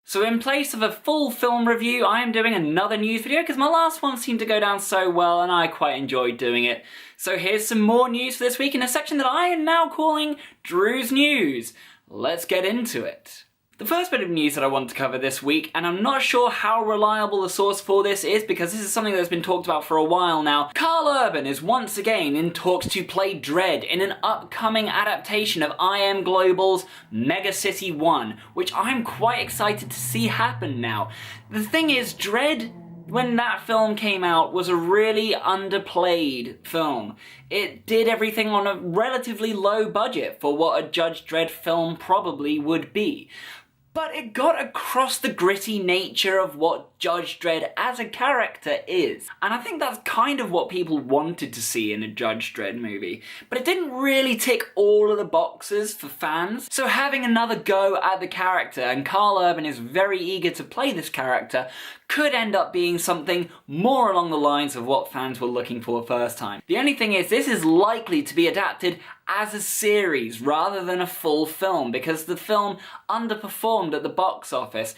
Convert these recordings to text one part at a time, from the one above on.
So in place of a full film review, I am doing another news video because my last one seemed to go down so well and I quite enjoyed doing it. So here's some more news for this week in a section that I am now calling Drew's News. Let's get into it. The first bit of news that I want to cover this week, and I'm not sure how reliable the source for this is because this is something that's been talked about for a while now. Karl Urban is once again in talks to play Dredd in an upcoming adaptation of IM Global's Mega City 1, which I'm quite excited to see happen now. The thing is, Dredd, when that film came out, was a really underplayed film. It did everything on a relatively low budget for what a Judge Dredd film probably would be. But it got across the gritty nature of what Judge Dredd as a character is. And I think that's kind of what people wanted to see in a Judge Dredd movie. But it didn't really tick all of the boxes for fans. So having another go at the character, and Karl Urban is very eager to play this character, could end up being something more along the lines of what fans were looking for first time. The only thing is, this is likely to be adapted as a series rather than a full film because the film underperformed at the box office.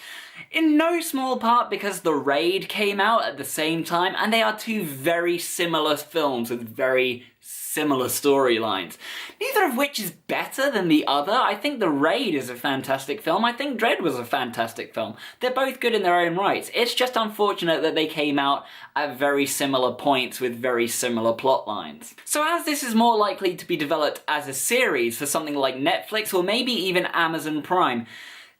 In no small part because The Raid came out at the same time, and they are two very similar films with very similar storylines. Neither of which is better than the other. I think The Raid is a fantastic film. I think Dredd was a fantastic film. They're both good in their own rights. It's just unfortunate that they came out at very similar points with very similar plot lines. So as this is more likely to be developed as a series for something like Netflix or maybe even Amazon Prime,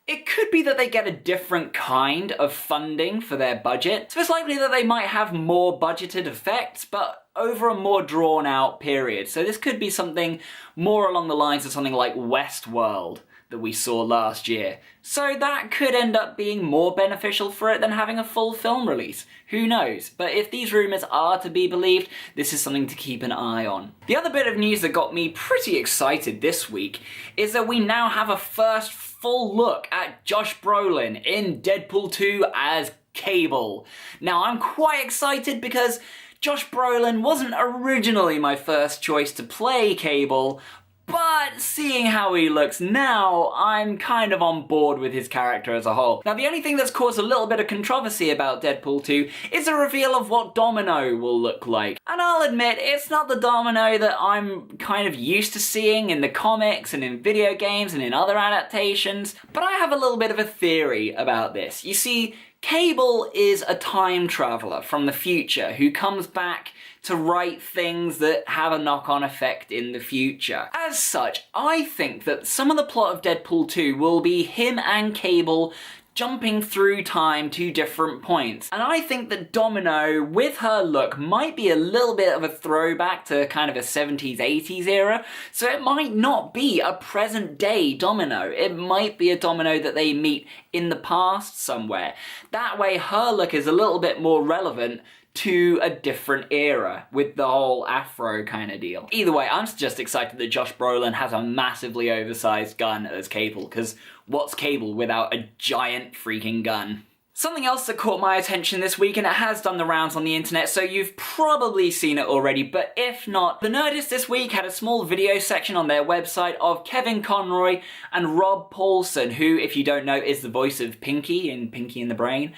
it could be that they get a different kind of funding for their budget. So it's likely that they might have more budgeted effects, but over a more drawn out period. So this could be something more along the lines of something like Westworld that we saw last year. So that could end up being more beneficial for it than having a full film release. Who knows? But if these rumours are to be believed, this is something to keep an eye on. The other bit of news that got me pretty excited this week is that we now have a first full look at Josh Brolin in Deadpool 2 as Cable. Now I'm quite excited because Josh Brolin wasn't originally my first choice to play Cable, but seeing how he looks now, I'm kind of on board with his character as a whole. Now the only thing that's caused a little bit of controversy about Deadpool 2 is a reveal of what Domino will look like. And I'll admit, it's not the Domino that I'm kind of used to seeing in the comics and in video games and in other adaptations, but I have a little bit of a theory about this. You see, Cable is a time traveler from the future who comes back to right things that have a knock-on effect in the future. As such, I think that some of the plot of Deadpool 2 will be him and Cable jumping through time to different points. And I think that Domino, with her look, might be a little bit of a throwback to kind of a 70s, 80s era, so it might not be a present-day Domino. It might be a Domino that they meet in the past somewhere. That way, her look is a little bit more relevant to a different era with the whole afro kind of deal. Either way, I'm just excited that Josh Brolin has a massively oversized gun as Cable, because what's Cable without a giant freaking gun? Something else that caught my attention this week, and it has done the rounds on the internet, so you've probably seen it already, but if not, The Nerdist this week had a small video section on their website of Kevin Conroy and Rob Paulson, who, if you don't know, is the voice of Pinky in Pinky and the Brain.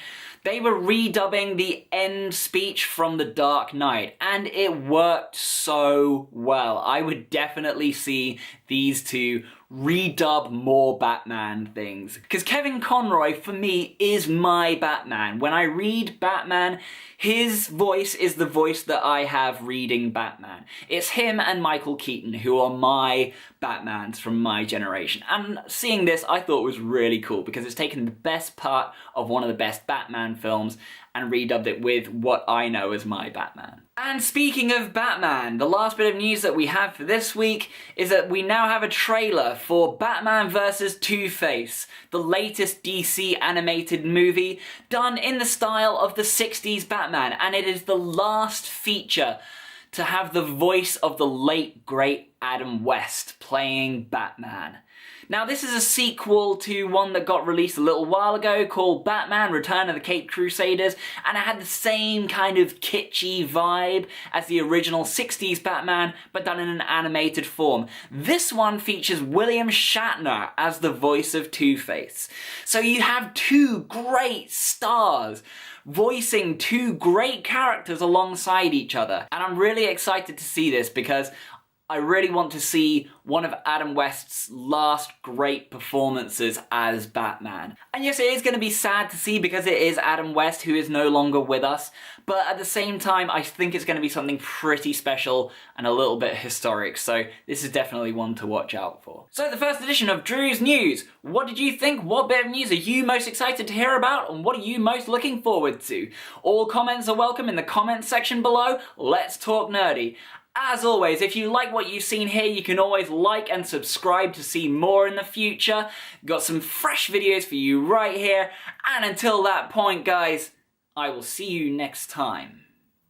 They were redubbing the end speech from The Dark Knight, and it worked so well. I would definitely see these two redub more Batman things. Because Kevin Conroy, for me, is my Batman. When I read Batman, his voice is the voice that I have reading Batman. It's him and Michael Keaton who are my Batmans from my generation. And seeing this, I thought was really cool because it's taken the best part of one of the best Batman films and redubbed it with what I know as my Batman. And speaking of Batman, the last bit of news that we have for this week is that we now have a trailer for Batman vs. Two-Face, the latest DC animated movie done in the style of the 60s Batman, and it is the last feature to have the voice of the late, great Adam West playing Batman. Now, this is a sequel to one that got released a little while ago called Batman Return of the Caped Crusaders, and it had the same kind of kitschy vibe as the original 60s Batman, but done in an animated form. This one features William Shatner as the voice of Two-Face. So you have two great stars voicing two great characters alongside each other. And I'm really excited to see this because I really want to see one of Adam West's last great performances as Batman. And yes, it is going to be sad to see because it is Adam West who is no longer with us, but at the same time, I think it's going to be something pretty special and a little bit historic, so this is definitely one to watch out for. So the first edition of Drew's News. What did you think? What bit of news are you most excited to hear about, and what are you most looking forward to? All comments are welcome in the comments section below. Let's talk nerdy. As always, if you like what you've seen here, you can always like and subscribe to see more in the future. Got some fresh videos for you right here. And until that point, guys, I will see you next time.